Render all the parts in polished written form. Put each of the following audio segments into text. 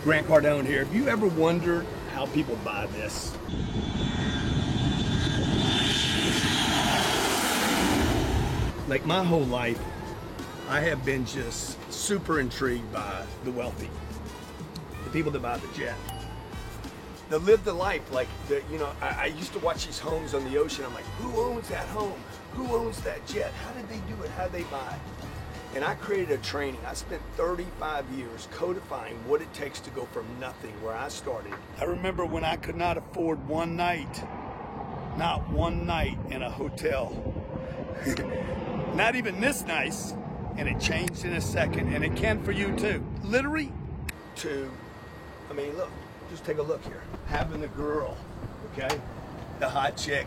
Grant Cardone here. Have you ever wondered how people buy this? Like my whole life, I have been just super intrigued by the wealthy, the people that buy the jet, that live the life. Like, I used to watch these homes on the ocean. I'm like, who owns that home? Who owns that jet? How did they do it? How did they buy it? And I created a training. I spent 35 years codifying what it takes to go from nothing, where I started. I remember when I could not afford one night, not one night in a hotel. Not even this nice, and it changed in a second, and it can for you too. Literally, look, just take a look here. Having the girl, okay? The hot chick,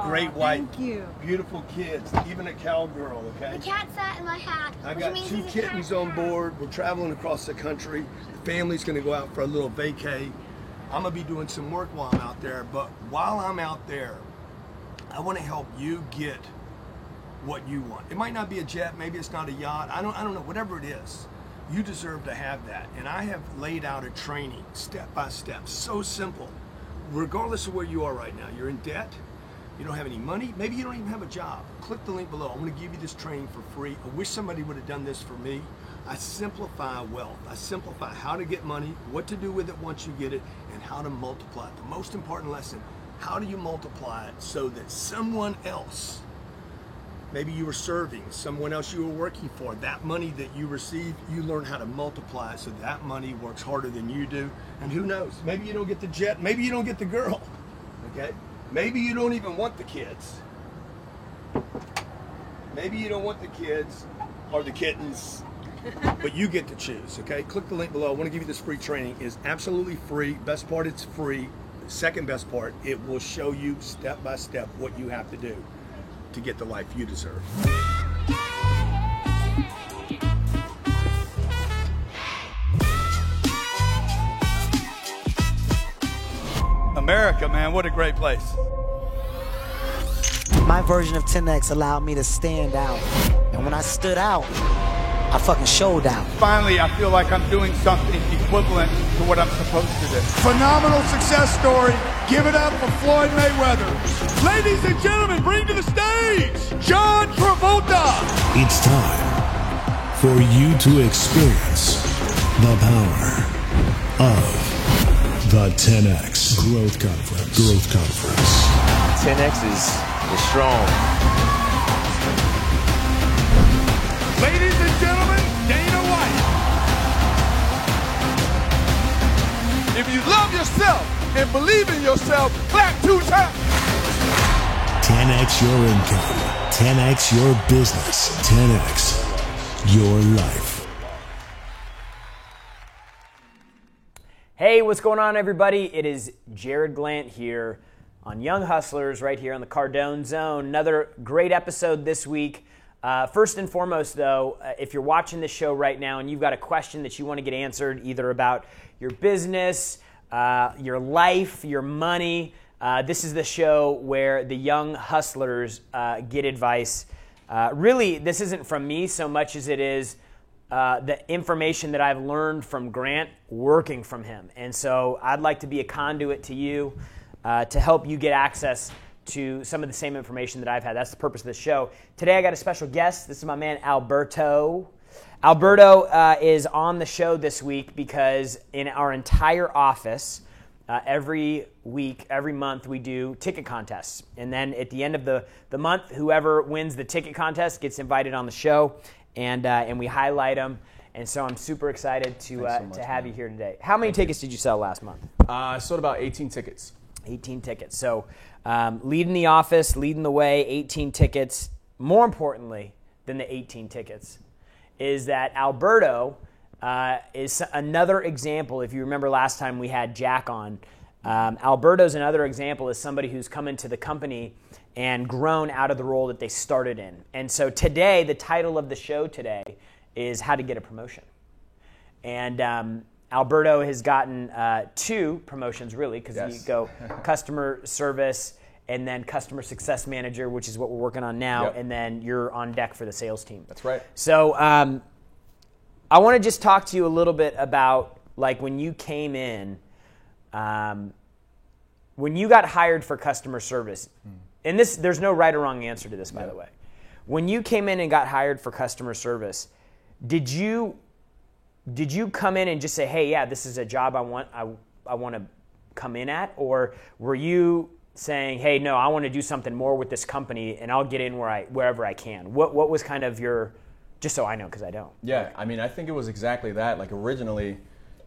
great wife, thank you. Beautiful kids, even a cowgirl, okay? The cat sat in my hat. I got 2 kittens on board. We're traveling across the country. The family's gonna go out for a little vacay. I'm gonna be doing some work while I'm out there, but while I'm out there, I wanna help you get what you want. It might not be a jet, maybe it's not a yacht, I don't know, whatever it is. You deserve to have that. And I have laid out a training step by step, so simple. Regardless of where you are right now, you're in debt, you don't have any money, maybe you don't even have a job. Click the link below. I'm gonna give you this training for free. I wish somebody would have done this for me. I simplify wealth. I simplify how to get money, what to do with it once you get it, and how to multiply it. The most important lesson, how do you multiply it so that someone else, maybe you were serving, someone else you were working for, that money that you received, you learn how to multiply it so that money works harder than you do. And who knows, maybe you don't get the jet, maybe you don't get the girl, okay? Maybe you don't even want the kids. Maybe you don't want the kids or the kittens, but you get to choose, okay? Click the link below. I want to give you this free training. It's absolutely free. Best part, it's free. Second best part, it will show you step by step what you have to do to get the life you deserve. America, man, what a great place. My version of 10X allowed me to stand out. And when I stood out, I fucking showed out. Finally, I feel like I'm doing something equivalent to what I'm supposed to do. Phenomenal success story. Give it up for Floyd Mayweather. Ladies and gentlemen, bring to the stage, John Travolta. It's time for you to experience the power of the 10X Growth Conference. 10X is strong. Ladies and gentlemen, Dana White. If you love yourself and believe in yourself, clap 2 times. 10X your income, 10X your business, 10X your life. Hey, what's going on, everybody? It is Jared Glant here on Young Hustlers right here on the Cardone Zone. Another great episode this week. First and foremost, though, if you're watching this show right now and you've got a question that you want to get answered either about your business, your life, your money, this is the show where the young hustlers get advice. Really, this isn't from me so much as it is the information that I've learned from Grant working from him. And so I'd like to be a conduit to you to help you get access to some of the same information that I've had. That's the purpose of the show. Today I got a special guest. This is my man Alberto. Alberto is on the show this week because in our entire office, every week, every month, we do ticket contests. And then at the end of the month, whoever wins the ticket contest gets invited on the show, and we highlight them. And so I'm super excited to have you here today. How many tickets did you sell last month? I sold about 18 tickets. 18 tickets. So leading the office, leading the way, 18 tickets. More importantly than the 18 tickets is that Alberto is another example. If you remember last time we had Jack on, Alberto's another example is somebody who's come into the company and grown out of the role that they started in. And so today, the title of the show today is How to Get a Promotion. And Alberto has gotten 2 promotions, really, because you go customer service and then customer success manager, which is what we're working on now, and then you're on deck for the sales team. That's right. So I want to just talk to you a little bit about like when you came in, when you got hired for customer service, and there's no right or wrong answer to this, by the way. When you came in and got hired for customer service, did you come in and just say, hey, yeah, this is a job I want to come in at? Or were you saying, hey, no, I want to do something more with this company and I'll get in wherever I can? What was kind of your, just so I know, because I don't. Yeah, I mean, I think it was exactly that. Like originally,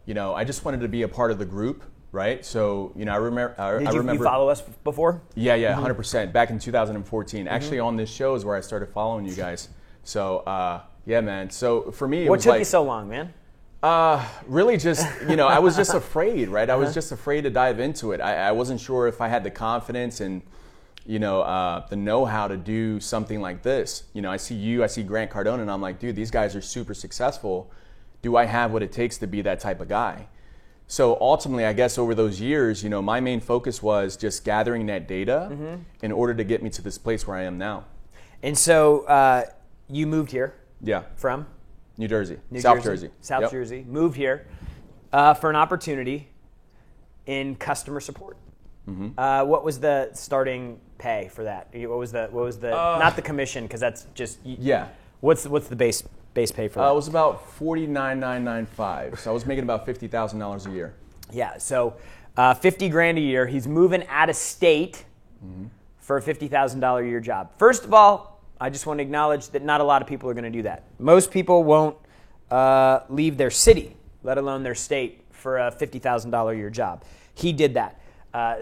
I just wanted to be a part of the group, right? So, I remember. Did you follow us before? Yeah, 100%. Back in 2014. Actually, on this show is where I started following you guys. So, yeah, man. So for me, what took you so long, man? Really just, I was just afraid, right? I was just afraid to dive into it. I wasn't sure if I had the confidence and, the know-how to do something like this. I see Grant Cardone, and I'm like, dude, these guys are super successful. Do I have what it takes to be that type of guy? So ultimately, I guess over those years, my main focus was just gathering that data in order to get me to this place where I am now. And so you moved here? Yeah. From? New Jersey. South Jersey. South Jersey. Moved here for an opportunity in customer support. What was the starting pay for that? What was the not the commission, because that's just What's the base pay for that? It was about $49,995. So I was making about $50,000 a year. Yeah. So $50,000 a year. He's moving out of state for a $50,000 a year job. First of all, I just want to acknowledge that not a lot of people are going to do that. Most people won't leave their city, let alone their state, for a $50,000 a year job. He did that.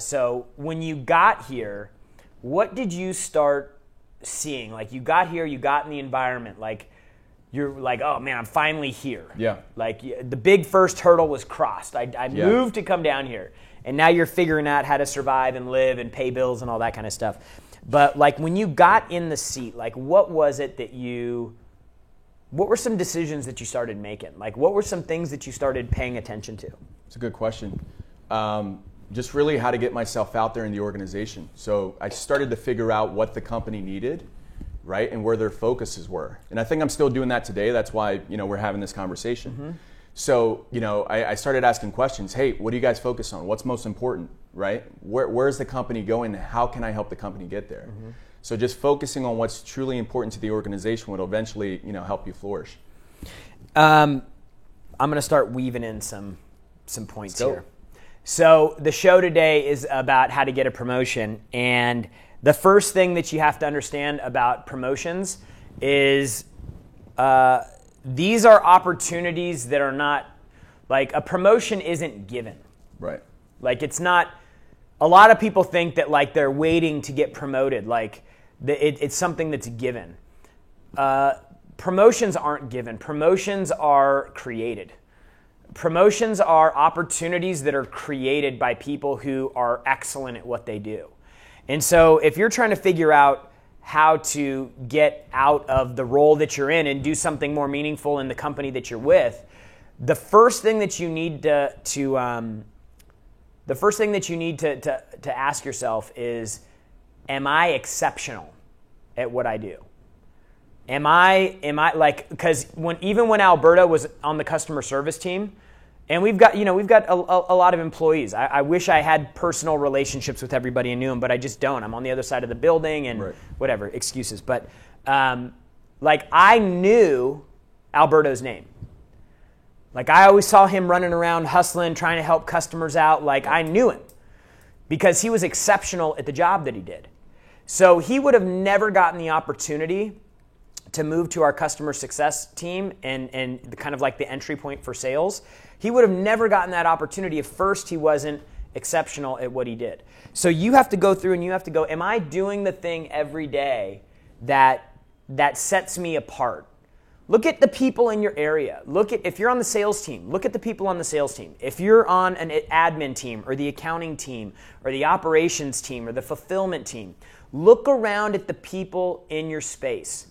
So when you got here, what did you start seeing? Like you got here, you got in the environment, like you're like, oh man, I'm finally here. Yeah. Like the big first hurdle was crossed. I moved to come down here. And now you're figuring out how to survive and live and pay bills and all that kind of stuff. But like when you got in the seat, like what was it that what were some decisions that you started making? Like what were some things that you started paying attention to? It's a good question. Just really how to get myself out there in the organization. So I started to figure out what the company needed, right, and where their focuses were. And I think I'm still doing that today. That's why, we're having this conversation. So, I started asking questions. Hey, what do you guys focus on? What's most important, right? Where's the company going? How can I help the company get there? So just focusing on what's truly important to the organization will eventually, help you flourish. I'm going to start weaving in some points here. So the show today is about how to get a promotion. And the first thing that you have to understand about promotions is these are opportunities that are not, like a promotion isn't given. Right. Like it's not, a lot of people think that like they're waiting to get promoted. Like it's something that's given. Promotions aren't given. Promotions are created. Promotions are opportunities that are created by people who are excellent at what they do. And so if you're trying to figure out how to get out of the role that you're in and do something more meaningful in the company that you're with, the first thing that you need to ask yourself is, am I exceptional at what I do? Am I like, because even when Alberto was on the customer service team, and we've got a lot of employees. I wish I had personal relationships with everybody and knew them, but I just don't. I'm on the other side of the building and whatever, excuses. But like I knew Alberto's name. Like I always saw him running around hustling, trying to help customers out. Like I knew him because he was exceptional at the job that he did. So he would have never gotten the opportunity to move to our customer success team and the kind of like the entry point for sales. He would have never gotten that opportunity if first he wasn't exceptional at what he did. So you have to go through and you have to go, am I doing the thing every day that sets me apart? Look at the people in your area. If you're on the sales team, look at the people on the sales team. If you're on an admin team or the accounting team or the operations team or the fulfillment team, look around at the people in your space.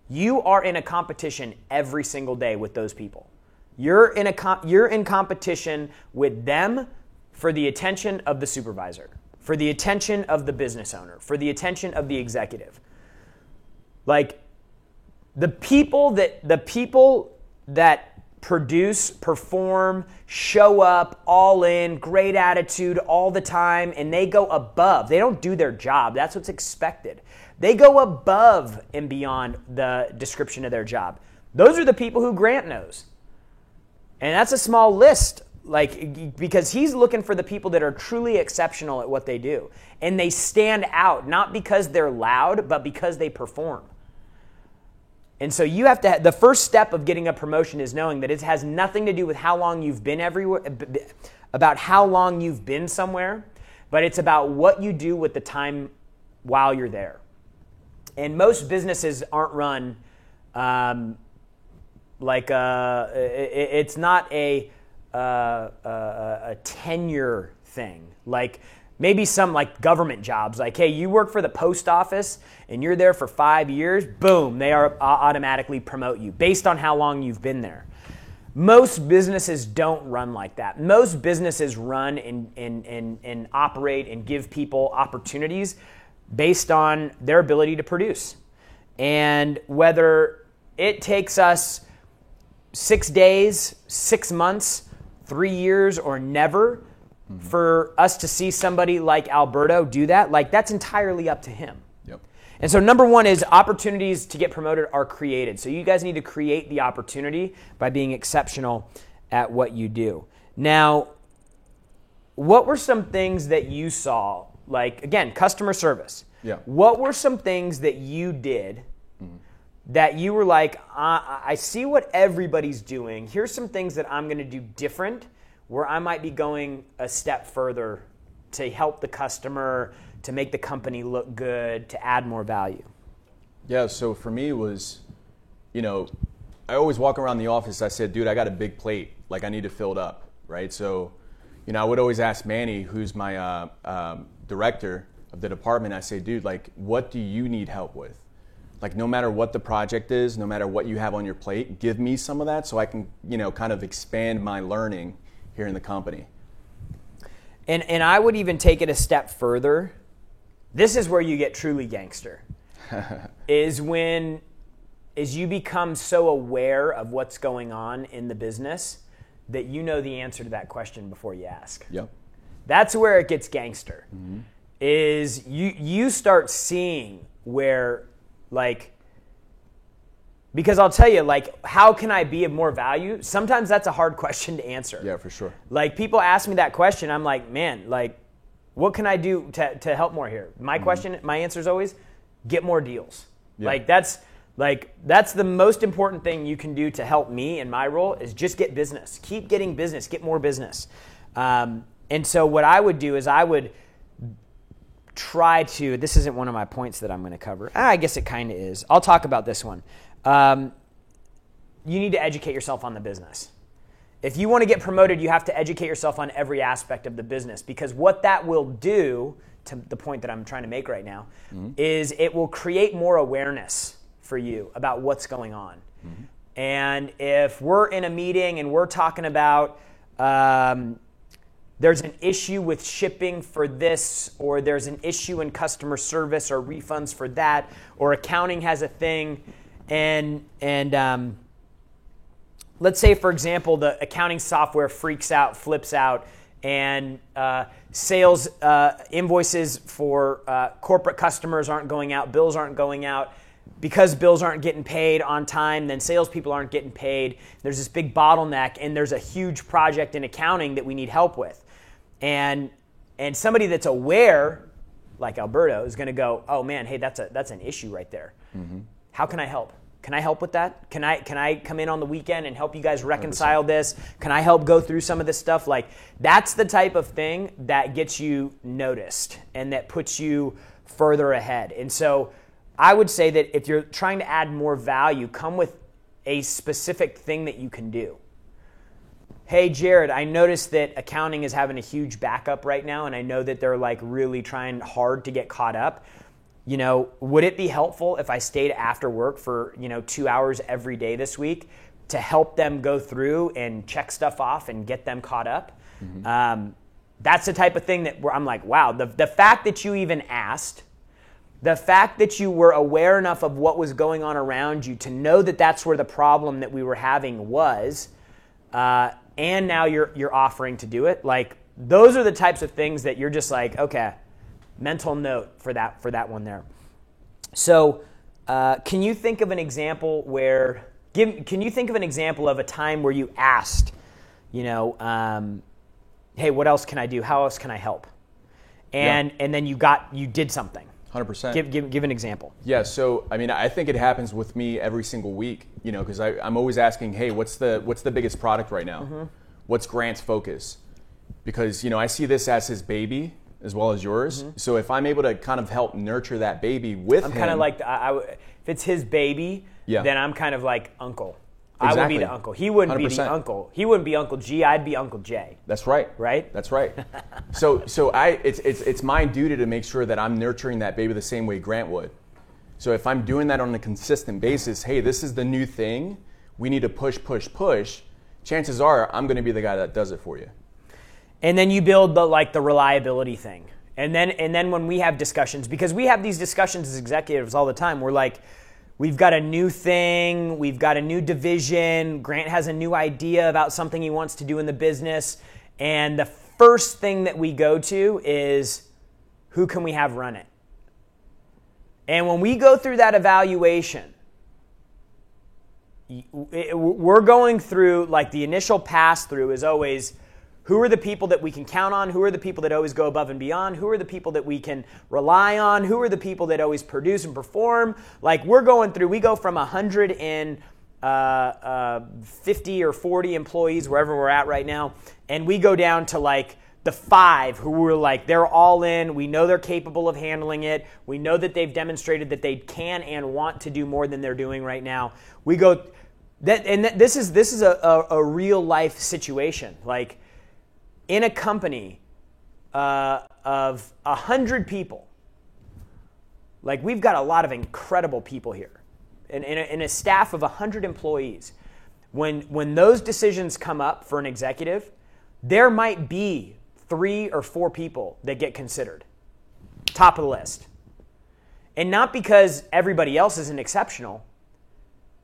You are in a competition every single day with those people. You're in competition with them for the attention of the supervisor, for the attention of the business owner, for the attention of the executive. Like the people that produce, perform, show up, all in, great attitude all the time, and they go above. They don't do their job. That's what's expected. They go above and beyond the description of their job. Those are the people who Grant knows. And that's a small list, because he's looking for the people that are truly exceptional at what they do. And they stand out, not because they're loud, but because they perform. And so you have to, the first step of getting a promotion is knowing that it has nothing to do with how long you've been about how long you've been somewhere, but it's about what you do with the time while you're there. And most businesses aren't run it's not a tenure thing. Like maybe some like government jobs, like, hey, you work for the post office and you're there for 5 years, boom, they are automatically promote you based on how long you've been there. Most businesses don't run like that. Most businesses run and operate and give people opportunities based on their ability to produce. And whether it takes us 6 days, 6 months, 3 years, or never for us to see somebody like Alberto do that, like that's entirely up to him. Yep. And so number one is opportunities to get promoted are created. So you guys need to create the opportunity by being exceptional at what you do. Now, what were some things that you saw, like, again, customer service? Yeah. What were some things that you did that you were like, I see what everybody's doing. Here's some things that I'm going to do different where I might be going a step further to help the customer, to make the company look good, to add more value? Yeah, so for me it was, I always walk around the office, I said, dude, I got a big plate. Like, I need to fill it up, right? So, I would always ask Manny, who's my director of the department, I say, dude, like, what do you need help with? Like, no matter what the project is, no matter what you have on your plate, give me some of that so I can, kind of expand my learning here in the company. And I would even take it a step further. This is where you get truly gangster. is you become so aware of what's going on in the business that you know the answer to that question before you ask. Yep. That's where it gets gangster. Mm-hmm. Is you start seeing where, like, because I'll tell you, like, how can I be of more value? Sometimes that's a hard question to answer. Yeah, for sure. Like, people ask me that question, I'm like, man, like, what can I do to help more here? My question, my answer is always, get more deals. Yeah. That's the most important thing you can do to help me in my role is just get business. Keep getting business, get more business. And so what I would do is I would try to, this isn't one of my points that I'm going to cover. I guess it kind of is. I'll talk about this one. You need to educate yourself on the business. If you want to get promoted, you have to educate yourself on every aspect of the business, because what that will do, to the point that I'm trying to make right now, is it will create more awareness for you about what's going on. And if we're in a meeting and we're talking about there's an issue with shipping for this, or there's an issue in customer service or refunds for that, or accounting has a thing, and let's say, for example, the accounting software freaks out, flips out, and sales invoices for corporate customers aren't going out, bills aren't going out. Because bills aren't getting paid on time, then salespeople aren't getting paid. There's this big bottleneck, and there's a huge project in accounting that we need help with. And somebody that's aware, like Alberto, is going to go, oh man, hey, that's an issue right there. How can I help? Can I help with that? Can I come in on the weekend and help you guys reconcile 100%. This? Can I help go through some of this stuff? Like, that's the type of thing that gets you noticed and that puts you further ahead. And so I would say that if you're trying to add more value, come with a specific thing that you can do. Hey, Jared, I noticed that accounting is having a huge backup right now, and I know that they're like really trying hard to get caught up. Would it be helpful if I stayed after work for, 2 hours every day this week to help them go through and check stuff off and get them caught up? That's the type of thing that where I'm like, wow, the fact that you even asked, the fact that you were aware enough of what was going on around you to know that that's where the problem that we were having was, and now you're offering to do it. Like, those are the types of things that you're just like, okay, mental note for that one there. So can you think of an example where, can you think of an example of a time where you asked, hey, what else can I do? How else can I help? And then you did something. 100%. Give an example. Yeah, so I think it happens with me every single week, because I'm always asking, hey, what's the biggest product right now? Mm-hmm. What's Grant's focus? Because I see this as his baby as well as yours. Mm-hmm. So if I'm able to kind of help nurture that baby with him, I'm kind of like if it's his baby, then I'm kind of like uncle. Exactly. I would be the uncle. He wouldn't 100%. Be the uncle. He wouldn't be Uncle G. I'd be Uncle J. That's right. Right? That's right. So it's my duty to make sure that I'm nurturing that baby the same way Grant would. So if I'm doing that on a consistent basis, hey, this is the new thing. We need to push. Chances are I'm going to be the guy that does it for you. And then you build the reliability thing. And then when we have discussions, because we have these discussions as executives all the time, we're like, we've got a new thing, we've got a new division, Grant has a new idea about something he wants to do in the business, and the first thing that we go to is, who can we have run it? And when we go through that evaluation, we're going through, the initial pass through is always, who are the people that we can count on? Who are the people that always go above and beyond? Who are the people that we can rely on? Who are the people that always produce and perform? We're going through, we go from 150 or 40 employees, wherever we're at right now, and we go down to the 5 who were they're all in. We know they're capable of handling it. We know that they've demonstrated that they can and want to do more than they're doing right now. We go, this is a real life situation. In a company of 100 people, we've got a lot of incredible people here. In a staff of 100 employees, when those decisions come up for an executive, there might be 3 or 4 people that get considered. Top of the list. And not because everybody else isn't exceptional,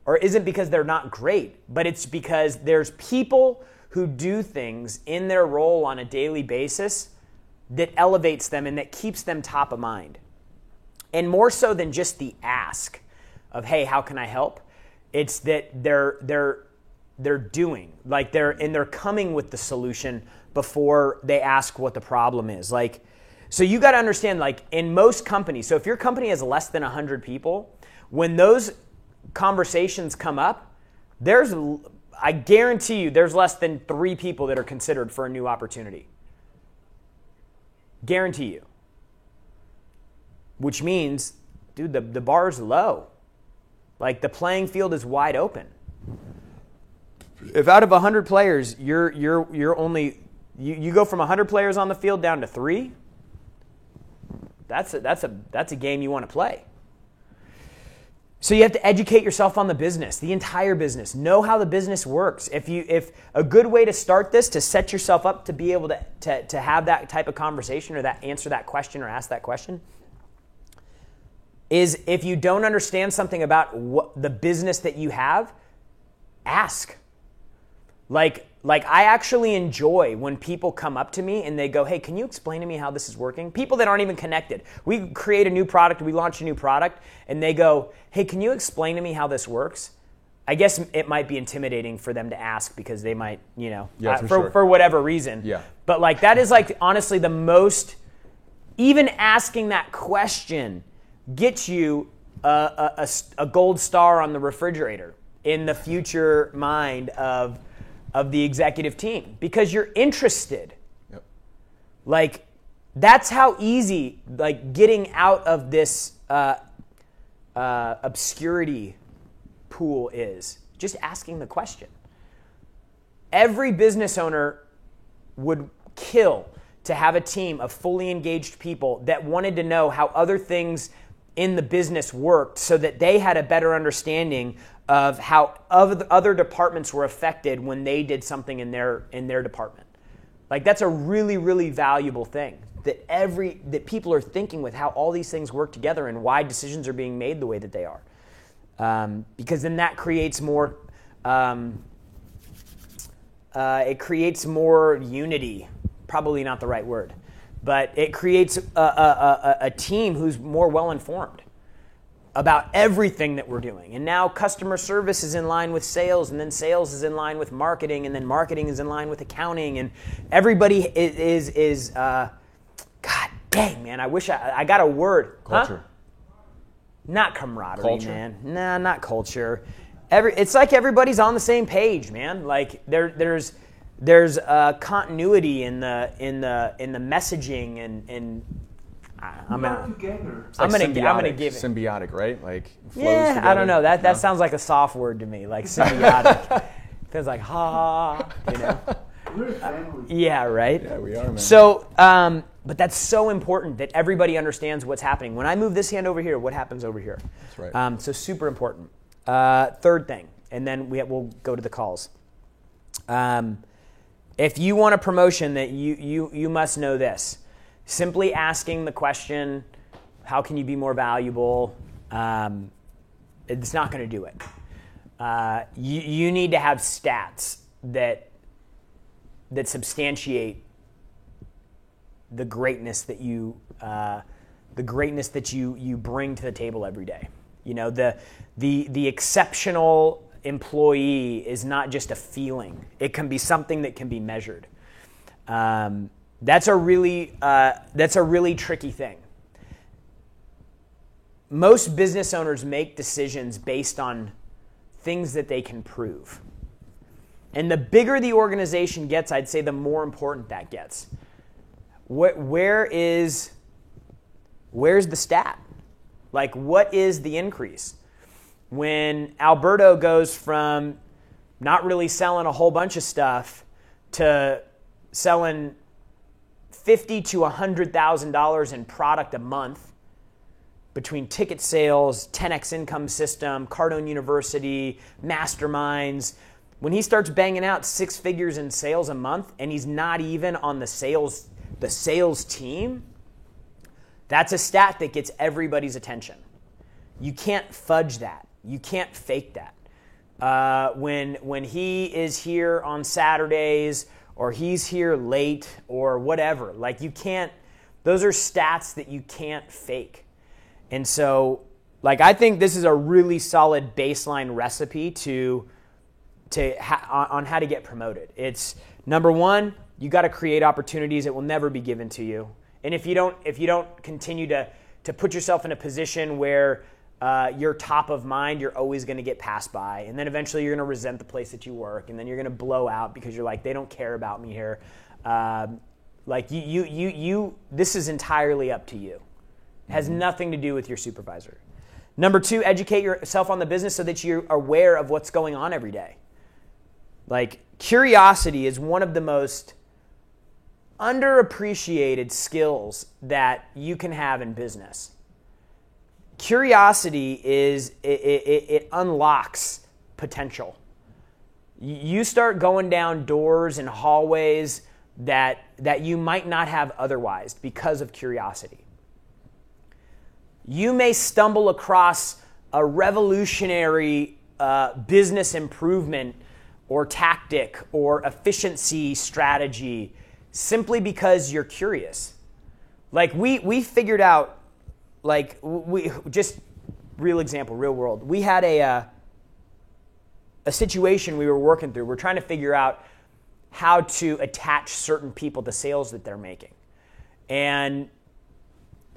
or isn't because they're not great, but it's because there's people who do things in their role on a daily basis that elevates them and that keeps them top of mind. And more so than just the ask of, hey, how can I help? It's that they're doing, they're coming with the solution before they ask what the problem is. So you got to understand, in most companies, so if your company has less than 100 people, when those conversations come up, I guarantee you there's less than 3 people that are considered for a new opportunity. Guarantee you. Which means, dude, the bar is low. The playing field is wide open. If out of 100 players, you're only, you go from 100 players on the field down to 3, that's a game you want to play. So you have to educate yourself on the business, the entire business. Know how the business works. If a good way to start this, to set yourself up to be able to have that type of conversation or answer that question or ask that question, is if you don't understand something about the business that you have, ask. I actually enjoy when people come up to me and they go, hey, can you explain to me how this is working? People that aren't even connected. We create a new product, we launch a new product, and they go, hey, can you explain to me how this works? I guess it might be intimidating for them to ask because they might, for whatever reason. Yeah. But that is honestly the most, even asking that question gets you a gold star on the refrigerator in the future mind of the executive team, because you're interested. Yep. That's how easy getting out of this obscurity pool is. Just asking the question. Every business owner would kill to have a team of fully engaged people that wanted to know how other things in the business worked so that they had a better understanding of how other departments were affected when they did something in their department. That's a really, really valuable thing, that people are thinking with how all these things work together and why decisions are being made the way that they are. Because then that creates more It creates more unity. Probably not the right word, but it creates a team who's more well-informed about everything that we're doing. And now customer service is in line with sales, and then sales is in line with marketing, and then marketing is in line with accounting, and everybody is God dang, man, I wish I got a word. Culture. Huh? Not camaraderie, Culture? man. Nah, not culture. It's like everybody's on the same page, man. Like there's continuity in the messaging and I'm gonna give it symbiotic, right? Like flows yeah. together. I don't know. That sounds like a soft word to me, like symbiotic. Feels like ha, you know. We're a family. Yeah, right. Yeah, we are, man. So, but that's so important that everybody understands what's happening. When I move this hand over here, what happens over here? That's right. So super important. Third thing, and then we'll go to the calls. If you want a promotion, that you must know this. Simply asking the question, how can you be more valuable? It's not going to do it. You need to have stats that substantiate the greatness that you bring to the table every day. You know, the exceptional employee is not just a feeling. It can be something that can be measured. That's a really tricky thing. Most business owners make decisions based on things that they can prove. And the bigger the organization gets, I'd say the more important that gets. Where's the stat? Like, what is the increase? When Alberto goes from not really selling a whole bunch of stuff to selling $50,000 to $100,000 in product a month between ticket sales, 10X Income System, Cardone University, masterminds, when he starts banging out 6 figures in sales a month and he's not even on the sales team, that's a stat that gets everybody's attention. You can't fudge that. You can't fake that. When he is here on Saturdays or he's here late or whatever, like you can't, those are stats that you can't fake. And so, like, I think this is a really solid baseline recipe on how to get promoted. It's number one, you got to create opportunities that will never be given to you. And if you don't continue to put yourself in a position where you're top of mind, you're always going to get passed by. And then eventually you're going to resent the place that you work. And then you're going to blow out because you're like, they don't care about me here. This is entirely up to you. It has nothing to do with your supervisor. Number two, educate yourself on the business so that you're aware of what's going on every day. Like, curiosity is one of the most underappreciated skills that you can have in business. Curiosity it unlocks potential. You start going down doors and hallways that you might not have otherwise because of curiosity. You may stumble across a revolutionary business improvement or tactic or efficiency strategy simply because you're curious. Like we figured out, like we just real example, real world. We had a situation we were working through. We're trying to figure out how to attach certain people to sales that they're making. And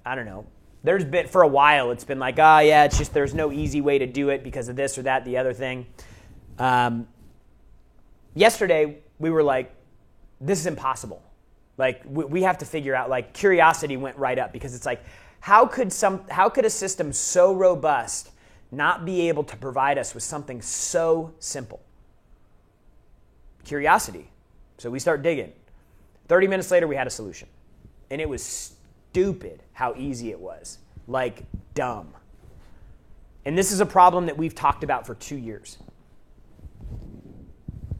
I don't know. There's been, for a while, it's been like, it's just there's no easy way to do it because of this or that, the other thing. Yesterday, we were like, this is impossible. Like, we have to figure out, like, curiosity went right up because it's like, how could a system so robust not be able to provide us with something so simple? Curiosity. So we start digging. 30 minutes later, we had a solution. And it was stupid how easy it was. Like, dumb. And this is a problem that we've talked about for 2 years.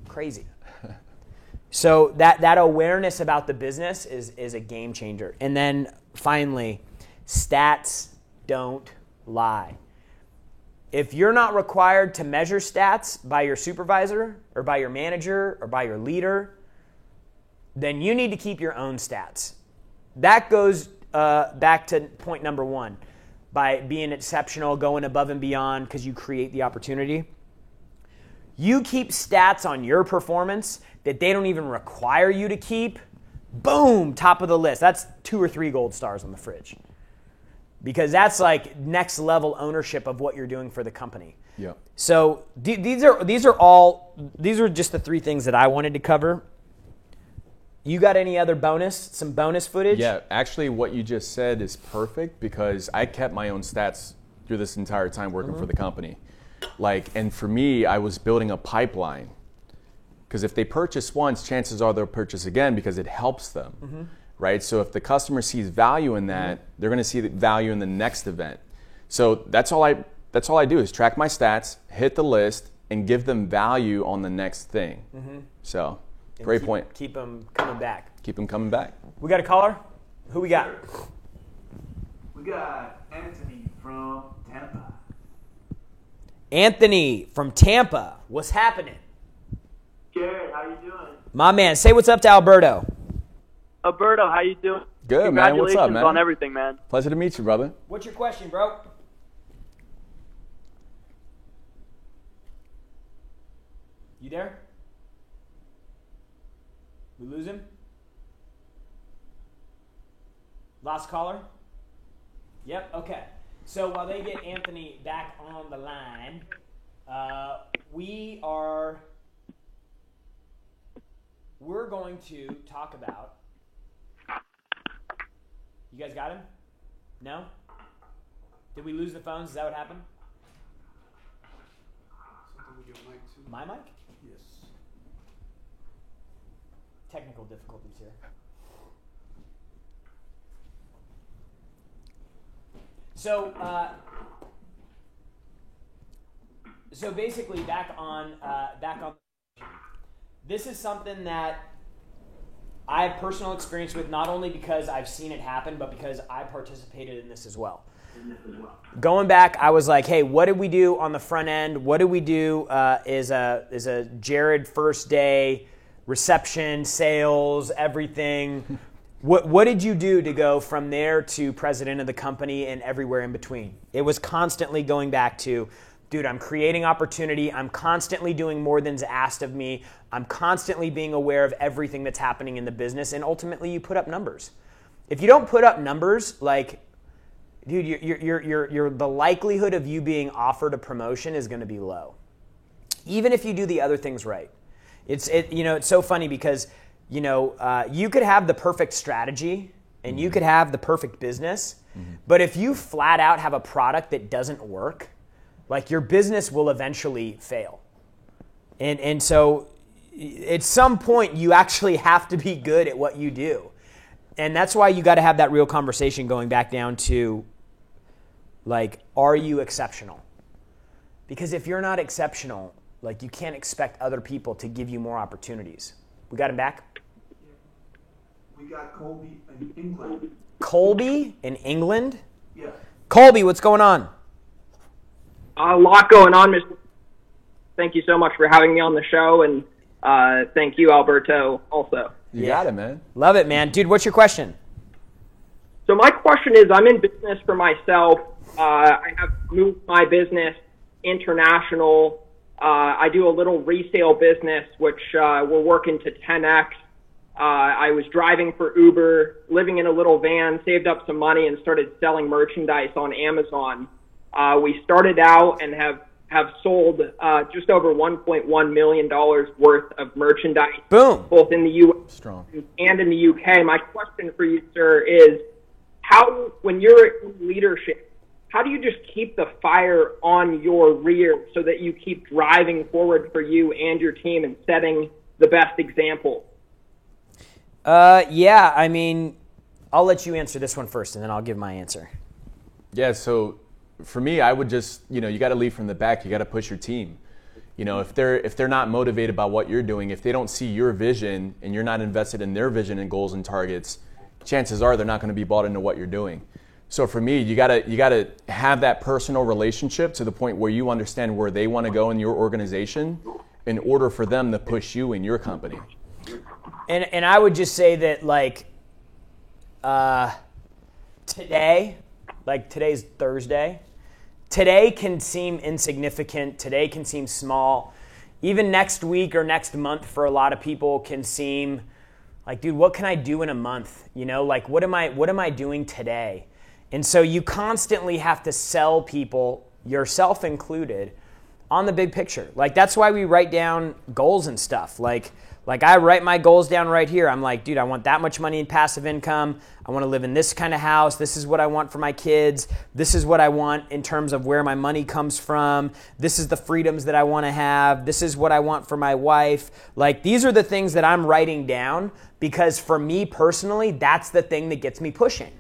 Crazy. So that awareness about the business is a game changer. And then finally, stats don't lie. if you're not required to measure stats by your supervisor or by your manager or by your leader, then you need to keep your own stats. That goes back to point number one, by being exceptional, going above and beyond because you create the opportunity. You keep stats on your performance that they don't even require you to keep, boom, top of the list. That's 2 or 3 gold stars on the fridge. Because that's like next level ownership of what you're doing for the company. Yeah. So these are just the 3 things that I wanted to cover. You got any other some bonus footage? Yeah, actually what you just said is perfect because I kept my own stats through this entire time working for the company. And for me, I was building a pipeline. Because if they purchase once, chances are they'll purchase again because it helps them, right? So if the customer sees value in that, they're going to see the value in the next event. So that's all I do is track my stats, hit the list, and give them value on the next thing. So great point. Keep them coming back. Keep them coming back. We got a caller? Who we got? We got Anthony from Tampa. Anthony from Tampa. What's happening? Jared, how you doing? My man, say what's up to Alberto. Alberto, how you doing? Good, man. What's up, man? Congratulations on everything, man. Pleasure to meet you, brother. What's your question, bro? You there? We lose him? Last caller? Yep, okay. So while they get Anthony back on the line, we're going to talk about, you guys got him? No? Did we lose the phones? Is that what happened? My mic? Yes. Technical difficulties here. So basically, back on. This is something that I have personal experience with, not only because I've seen it happen, but because I participated in this as well. Going back, I was like, hey, what did we do on the front end? What did we do is a Jared first day, reception, sales, everything. What did you do to go from there to president of the company and everywhere in between? It was constantly going back to, dude, I'm creating opportunity. I'm constantly doing more than's asked of me. I'm constantly being aware of everything that's happening in the business, and ultimately you put up numbers. If you don't put up numbers, like, dude, you're the likelihood of you being offered a promotion is going to be low, even if you do the other things right. It's so funny because you could have the perfect strategy and you could have the perfect business, but if you flat out have a product that doesn't work, like, your business will eventually fail. And so at some point you actually have to be good at what you do. And that's why you got to have that real conversation going back down to, like, are you exceptional? Because if you're not exceptional, like, you can't expect other people to give you more opportunities. We got him back? We got Colby in England. Colby in England? Yeah. Colby, what's going on? A lot going on, Mr. Thank you so much for having me on the show, and thank you, Alberto, also. You got it, man. Love it, man. Dude, what's your question? So my question is, I'm in business for myself. I have moved my business international. I do a little resale business, which we're working to 10x. I was driving for Uber, living in a little van, saved up some money, and started selling merchandise on Amazon. We started out and have sold just over $1.1 million worth of merchandise, Boom. Both in the U.S. Strong. and in the U.K. My question for you, sir, is how, when you're in leadership, how do you just keep the fire on your rear so that you keep driving forward for you and your team and setting the best example? Yeah, I mean, I'll let you answer this one first, and then I'll give my answer. Yeah, so for me, I would just, you got to lead from the back. You got to push your team. If they're not motivated by what you're doing, if they don't see your vision and you're not invested in their vision and goals and targets, chances are they're not going to be bought into what you're doing. So for me, you gotta have that personal relationship to the point where you understand where they want to go in your organization in order for them to push you in your company. And I would just say that, like, today, like today's Thursday, today can seem insignificant. Today can seem small. Even next week or next month for a lot of people can seem like, dude, what can I do in a month? You know, like, what am I doing today? And so you constantly have to sell people, yourself included, on the big picture. Like, that's why we write down goals and stuff. Like I write my goals down right here. I'm like, dude, I want that much money in passive income. I want to live in this kind of house. This is what I want for my kids. This is what I want in terms of where my money comes from. This is the freedoms that I want to have. This is what I want for my wife. Like, these are the things that I'm writing down because for me personally, that's the thing that gets me pushing.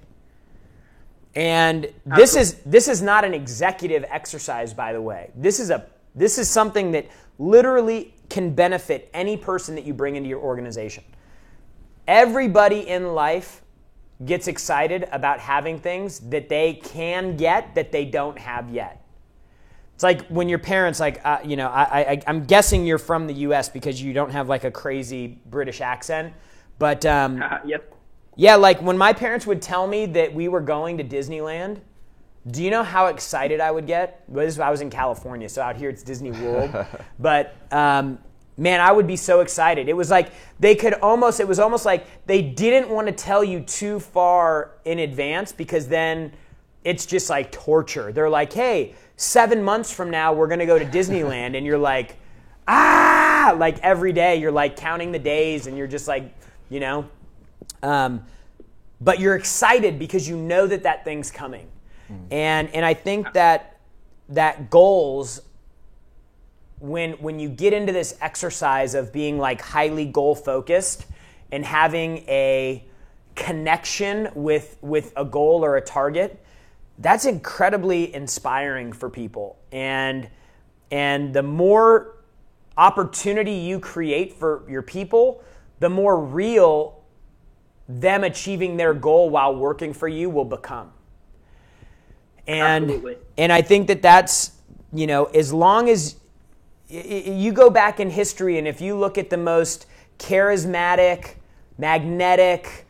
And this is not an executive exercise, by the way. This is something that literally can benefit any person that you bring into your organization. Everybody in life gets excited about having things that they can get that they don't have yet. It's like when your parents, like, I'm guessing you're from the U.S. because you don't have like a crazy British accent. But yes. Yeah, like when my parents would tell me that we were going to Disneyland, do you know how excited I would get? Well, I was in California, so out here it's Disney World. But man, I would be so excited. It was like it was almost like they didn't want to tell you too far in advance because then it's just like torture. They're like, hey, 7 months from now, we're going to go to Disneyland. And you're like, like every day you're like counting the days and you're just like, you know. But you're excited because you know that thing's coming. And I think that goals, when you get into this exercise of being like highly goal focused and having a connection with a goal or a target, that's incredibly inspiring for people. And the more opportunity you create for your people, the more real them achieving their goal while working for you will become. Absolutely. And I think that's, you know, as long as you go back in history and if you look at the most charismatic, magnetic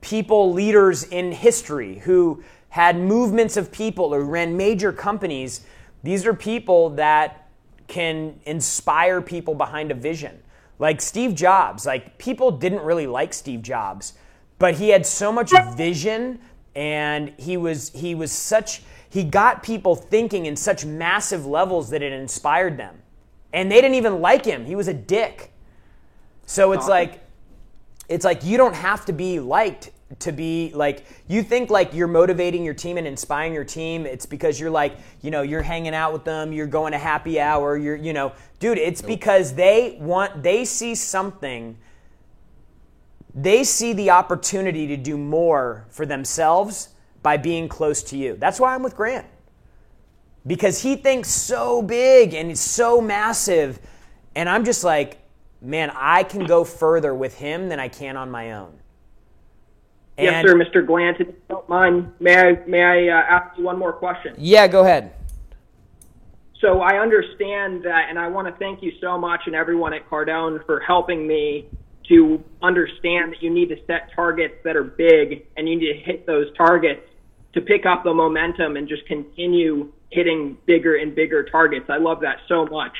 people, leaders in history who had movements of people or ran major companies, these are people that can inspire people behind a vision. Like Steve Jobs, like people didn't really like Steve Jobs, but he had so much vision and he got people thinking in such massive levels that it inspired them. And they didn't even like him. He was a dick. So it's like you don't have to be liked to be like, you think like you're motivating your team and inspiring your team. It's because you're like, you know, you're hanging out with them, you're going to happy hour, you're, you know, dude, it's because they see something. They see the opportunity to do more for themselves by being close to you. That's why I'm with Grant. Because he thinks so big and it's so massive. And I'm just like, man, I can go further with him than I can on my own. Yes, sir, Mr. Glant. If you don't mind, may I ask you one more question? Yeah, go ahead. So I understand that, and I want to thank you so much and everyone at Cardone for helping me to understand that you need to set targets that are big and you need to hit those targets to pick up the momentum and just continue hitting bigger and bigger targets. I love that so much.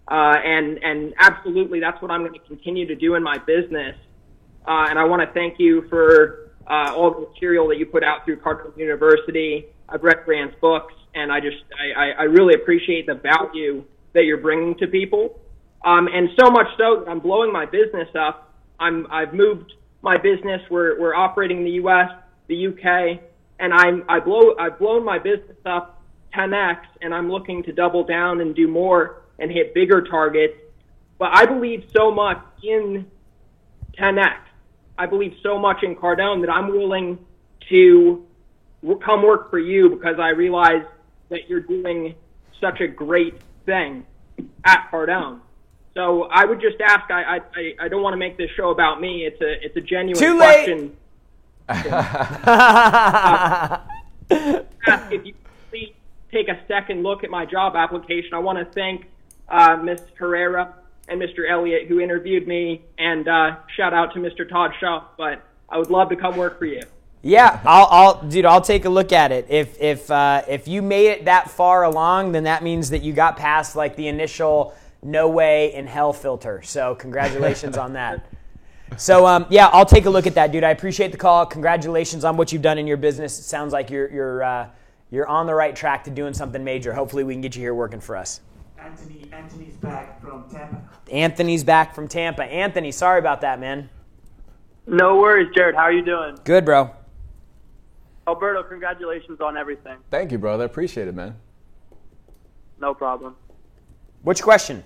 And absolutely, that's what I'm going to continue to do in my business. And I want to thank you for all the material that you put out through Cardone University. I've read Grant's books, and I really appreciate the value that you're bringing to people. And so much so that I'm blowing my business up. I've moved my business. We're operating in the U.S., the UK, and I've blown my business up 10x, and I'm looking to double down and do more and hit bigger targets. But I believe so much in 10x. I believe so much in Cardone that I'm willing to come work for you because I realize that you're doing such a great thing at Cardone. So I would just ask, I don't want to make this show about me. It's a genuine question. If you please take a second look at my job application, I want to thank Ms. Herrera and Mr. Elliott who interviewed me, and shout out to Mr. Todd Shaw. But I would love to come work for you. Yeah, I'll take a look at it. If you made it that far along, then that means that you got past like the initial no way in hell filter. So congratulations on that. So yeah, I'll take a look at that, dude. I appreciate the call. Congratulations on what you've done in your business. It sounds like you're on the right track to doing something major. Hopefully we can get you here working for us. Anthony's back from Tampa. Anthony's back from Tampa. Anthony, sorry about that, man. No worries, Jared. How are you doing? Good, bro. Alberto, congratulations on everything. Thank you, brother. I appreciate it, man. No problem. What's your question?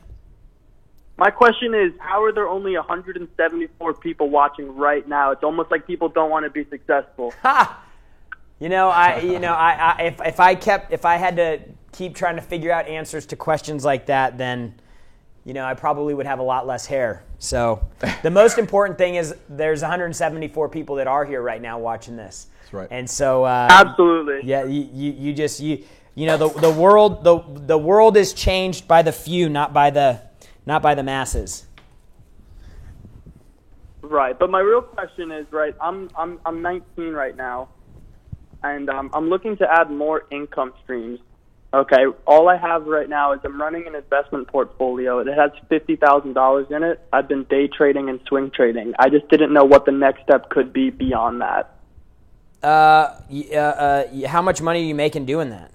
My question is, how are there only 174 people watching right now? It's almost like people don't want to be successful. Ha! If I had to keep trying to figure out answers to questions like that, then, I probably would have a lot less hair. So the most important thing is there's 174 people that are here right now watching this. That's right. And so, absolutely. Yeah, the world is changed by the few, not by the masses. Right, but my real question is, right, I'm 19 right now, and I'm looking to add more income streams. Okay, all I have right now is I'm running an investment portfolio. It has $50,000 in it. I've been day trading and swing trading. I just didn't know what the next step could be beyond that. How much money are you making doing that?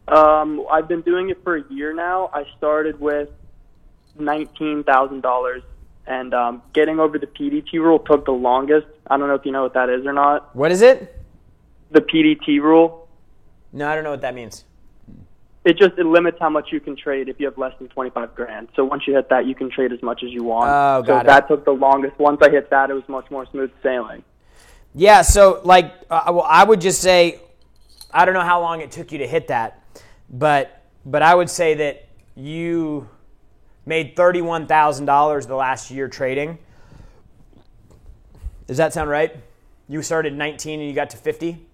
I've been doing it for a year now. I started with $19,000, and getting over the PDT rule took the longest. I don't know if you know what that is or not. What is it? The PDT rule. No, I don't know what that means. It limits how much you can trade if you have less than 25 grand. So once you hit that, you can trade as much as you want. Oh, got it. That took the longest. Once I hit that, it was much more smooth sailing. Yeah, so I would just say, I don't know how long it took you to hit that, but I would say that you made $31,000 the last year trading. Does that sound right? You started 19 and you got to 50?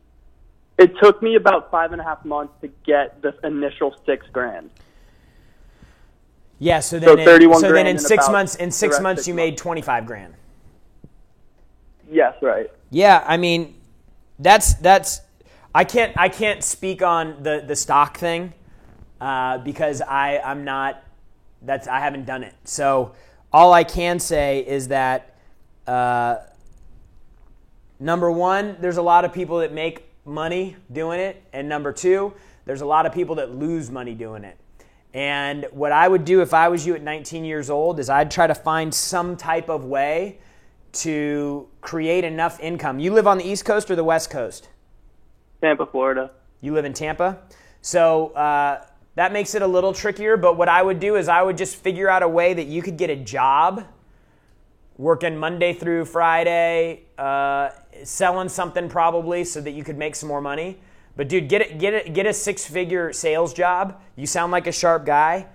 It took me about 5.5 months to get the initial $6,000. Yeah, so then in 6 months you made 25 grand. Yes, right. Yeah, I mean, that's I can't speak on the stock thing because I haven't done it. So all I can say is that number one, there's a lot of people that make money doing it, and number two, there's a lot of people that lose money doing it. And what I would do if I was you at 19 years old is I'd try to find some type of way to create enough income. You live on the East Coast or the West Coast? Tampa, Florida. You live in Tampa? So that makes it a little trickier, but what I would do is I would just figure out a way that you could get a job working Monday through Friday, selling something probably so that you could make some more money. But dude, get a 6-figure sales job. You sound like a sharp guy.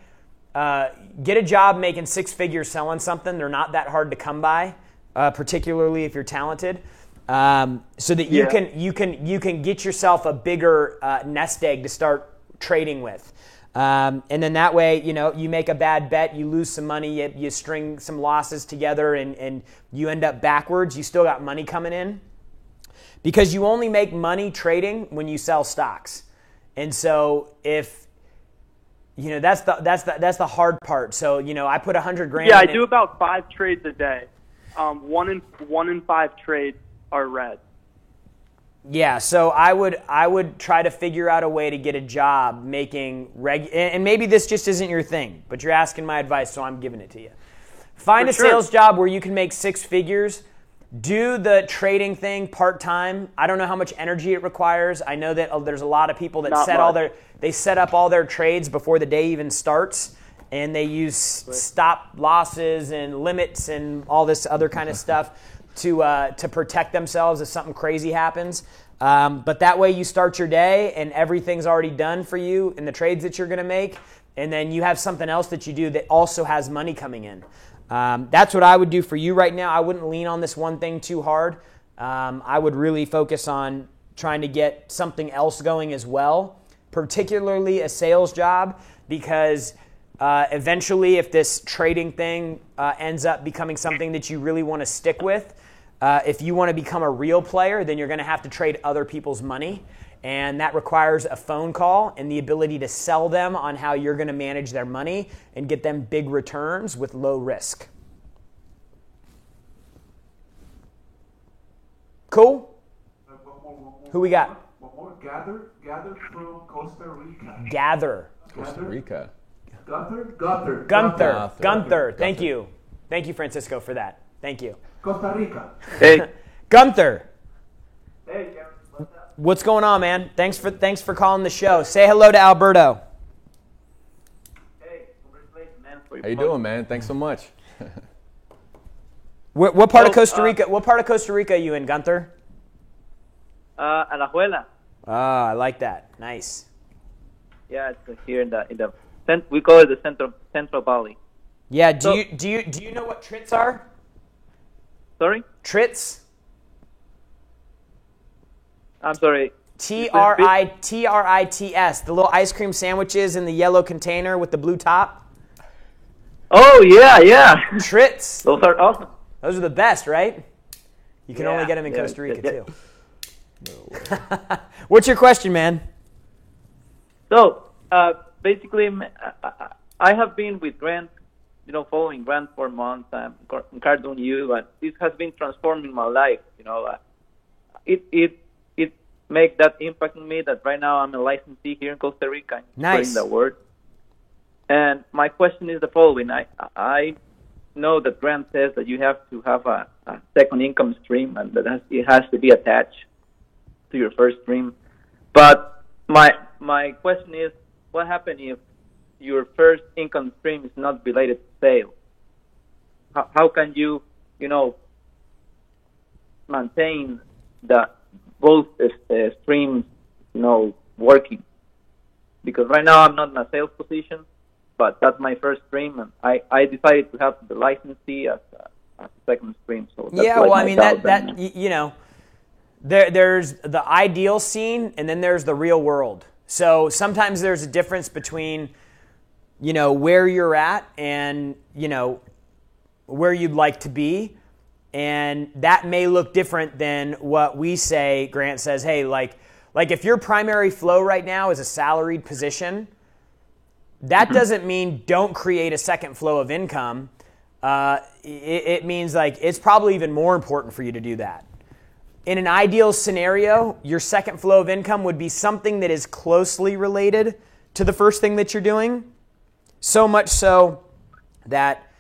Get a job making 6 figures selling something. They're not that hard to come by, particularly if you're talented. So that you can get yourself a bigger nest egg to start trading with. And then that way, you make a bad bet, you lose some money, you string some losses together, and you end up backwards. You still got money coming in because you only make money trading when you sell stocks. And so if that's the hard part. So I put $100 grand. Yeah, I do about 5 trades a day. 1 in 5 trades are red. Yeah, so I would try to figure out a way to get a job making and maybe this just isn't your thing, but you're asking my advice, so I'm giving it to you. Find a sales job where you can make 6 figures. Do the trading thing part-time. I don't know how much energy it requires. I know that there's a lot of people that set up all their trades before the day even starts, and they use stop losses and limits and all this other kind of stuff to protect themselves if something crazy happens. But that way you start your day and everything's already done for you in the trades that you're going to make, and then you have something else that you do that also has money coming in. That's what I would do for you right now. I wouldn't lean on this one thing too hard. I would really focus on trying to get something else going as well, particularly a sales job, because eventually if this trading thing ends up becoming something that you really want to stick with, if you want to become a real player, then you're going to have to trade other people's money. And that requires a phone call and the ability to sell them on how you're going to manage their money and get them big returns with low risk. Cool? Who we got? One more. Gather from Costa Rica. Gather. Costa Rica. Gunther. Thank you. Thank you, Francisco, for that. Thank you. Costa Rica. Hey. Gunther. Hey, Jerry. What's up? What's going on, man? Thanks for calling the show. Say hello to Alberto. Hey, congratulations, man. How you doing, man? Thanks so much. What part of Costa Rica? What part of Costa Rica are you in, Gunther? Alajuela. Ah, I like that. Nice. Yeah, it's here in the we call it the Central Valley. Yeah. Do you know what trits are? Sorry? Trits. I'm sorry. Trits. The little ice cream sandwiches in the yellow container with the blue top. Oh yeah. Trits. Those are awesome. Those are the best, right? You can only get them in Costa Rica too. What's your question, man? So basically, I have been with Grant, following Grant for months. I'm Cardone U, and this has been transforming my life. It make that impact on me that right now I'm a licensee here in Costa Rica. Nice. Spreading the word. And my question is the following. I know that Grant says that you have to have a second income stream and that it has to be attached to your first stream. But my question is, what happens if your first income stream is not related to sales? How can you, maintain both streams, working? Because right now I'm not in a sales position, but that's my first stream, and I decided to have the licensee as a second stream. So that's there's the ideal scene, and then there's the real world. So sometimes there's a difference between, where you're at and, where you'd like to be. And that may look different than what we say. Grant says, hey, like if your primary flow right now is a salaried position, that doesn't mean don't create a second flow of income. It means it's probably even more important for you to do that. In an ideal scenario, your second flow of income would be something that is closely related to the first thing that you're doing. So much so that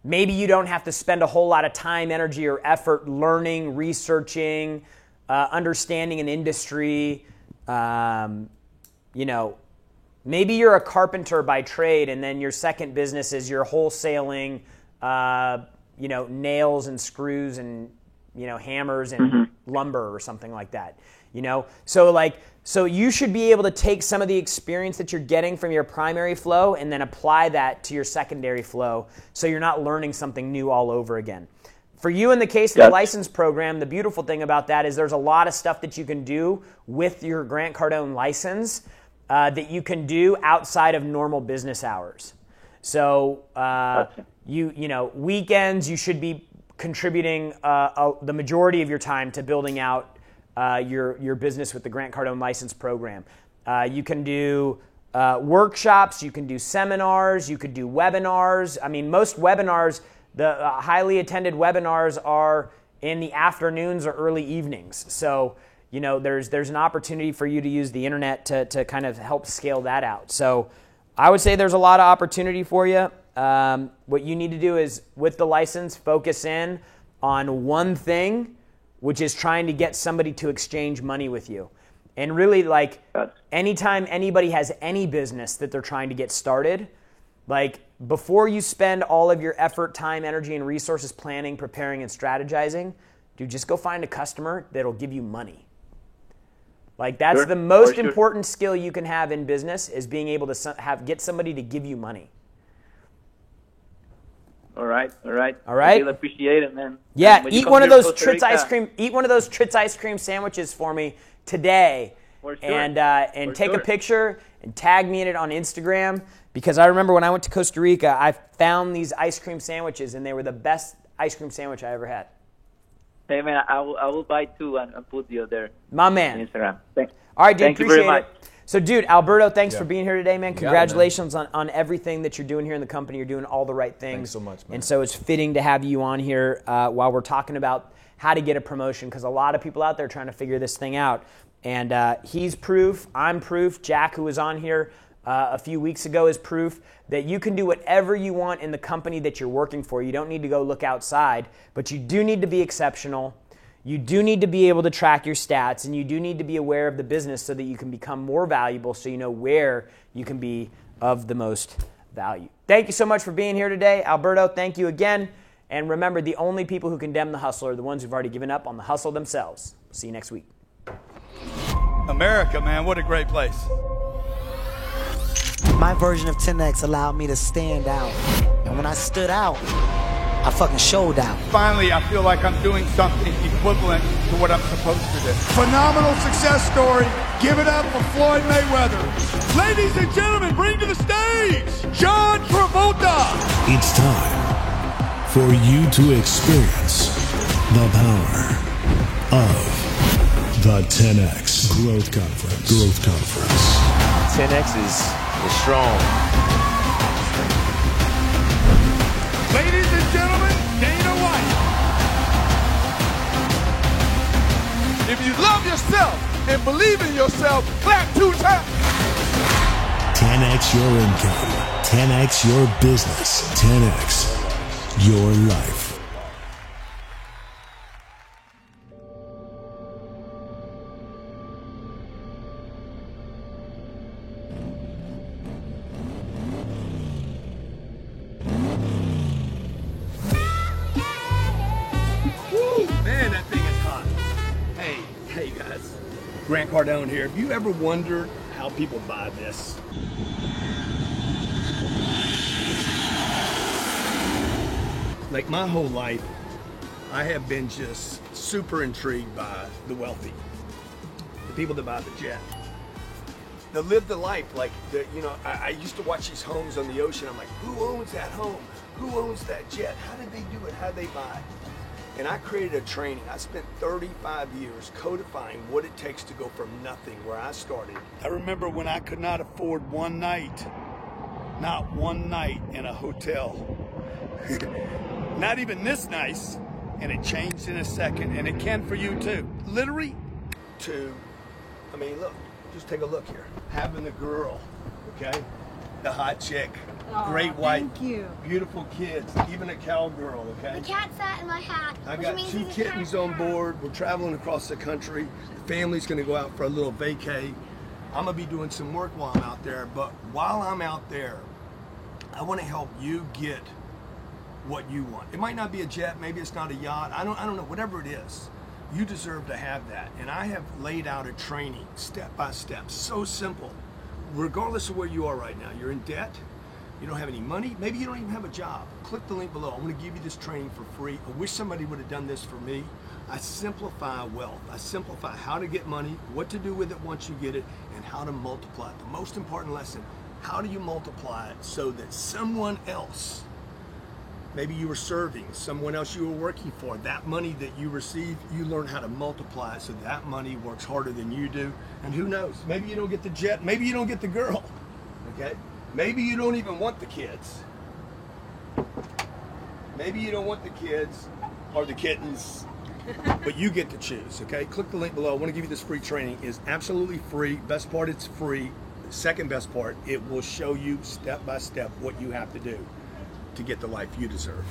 maybe you don't have to spend a whole lot of time, energy, or effort learning, researching, understanding an industry. Maybe you're a carpenter by trade, and then your second business is you're wholesaling, nails and screws and hammers and lumber or something like that. So you should be able to take some of the experience that you're getting from your primary flow and then apply that to your secondary flow, so you're not learning something new all over again. For you, in the case of the license program, the beautiful thing about that is there's a lot of stuff that you can do with your Grant Cardone license that you can do outside of normal business hours. So weekends you should be contributing the majority of your time to building out your business with the Grant Cardone license program. You can do workshops, you can do seminars, you could do webinars. I mean, most webinars, the highly attended webinars are in the afternoons or early evenings. So, there's an opportunity for you to use the internet to kind of help scale that out. So I would say there's a lot of opportunity for you. What you need to do is, with the license, focus in on one thing, which is trying to get somebody to exchange money with you. And really, anytime anybody has any business that they're trying to get started, before you spend all of your effort, time, energy, and resources planning, preparing, and strategizing, just go find a customer that'll give you money. That's the most important skill you can have in business, is being able to get somebody to give you money. All right. All right. I really appreciate it, man. Yeah, eat one of those Tritz ice cream. Eat one of those Tritz ice cream sandwiches for me today, For sure. and take a sure. picture and tag me in it on Instagram, because I remember when I went to Costa Rica, I found these ice cream sandwiches and they were the best ice cream sandwich I ever had. Hey, man, I will buy two and put you there. My man. On Instagram. All right, dude. Thank you very appreciate much. it. So, dude, Alberto, thanks for being here today, man. You got it, man. Congratulations on everything that you're doing here in the company. You're doing all the right things. Thanks so much, man. And so it's fitting to have you on here while we're talking about how to get a promotion, because a lot of people out there are trying to figure this thing out. And he's proof. I'm proof. Jack, who was on here a few weeks ago, is proof that you can do whatever you want in the company that you're working for. You don't need to go look outside, but you do need to be exceptional. You do need to be able to track your stats, and you do need to be aware of the business so that you can become more valuable, so you know where you can be of the most value. Thank you so much for being here today. Alberto, thank you again. And remember, the only people who condemn the hustle are the ones who've already given up on the hustle themselves. See you next week. America, man, what a great place. My version of 10X allowed me to stand out. And when I stood out, I fucking showed out. Finally, I feel like I'm doing something equivalent to what I'm supposed to do. Phenomenal success story. Give it up for Floyd Mayweather. Ladies and gentlemen, bring to the stage, John Travolta. It's time for you to experience the power of the 10X Growth Conference. 10X is strong. Ladies and gentlemen, Dana White. If you love yourself and believe in yourself, clap 2 times. 10X your income. 10X your business. 10X your life. Man, that thing is hot. Hey guys, Grant Cardone here. Have you ever wondered how people buy this? Like my whole life, I have been just super intrigued by the wealthy, the people that buy the jet, that live the life. Like, I used to watch these homes on the ocean. I'm like, who owns that home? Who owns that jet? How did they do it? How did they buy it? And I created a training. I spent 35 years codifying what it takes to go from nothing, where I started. I remember when I could not afford one night, not one night in a hotel. Not even this nice, and it changed in a second, and it can for you too. Literally. Look, just take a look here. Having the girl, okay? The hot chick, great white, beautiful kids, even a cowgirl, okay? The cat sat in my hat. I got 2 kittens on board. We're traveling across the country. The family's gonna go out for a little vacay. I'm gonna be doing some work while I'm out there, but while I'm out there, I wanna help you get what you want. It might not be a jet, maybe it's not a yacht, I don't know, whatever it is. You deserve to have that. And I have laid out a training, step by step, so simple. Regardless of where you are right now, you're in debt, you don't have any money, maybe you don't even have a job. Click the link below. I'm going to give you this training for free. I wish somebody would have done this for me. I simplify wealth. I simplify how to get money, what to do with it once you get it, and how to multiply it. The most important lesson, how do you multiply it so that someone else, maybe you were serving, someone else you were working for, that money that you receive, you learn how to multiply it so that money works harder than you do. And who knows, maybe you don't get the jet, maybe you don't get the girl, okay? Maybe you don't even want the kids. Maybe you don't want the kids or the kittens, but you get to choose, okay? Click the link below. I want to give you this free training. It's absolutely free. Best part, it's free. The second best part, it will show you step by step what you have to do to get the life you deserve.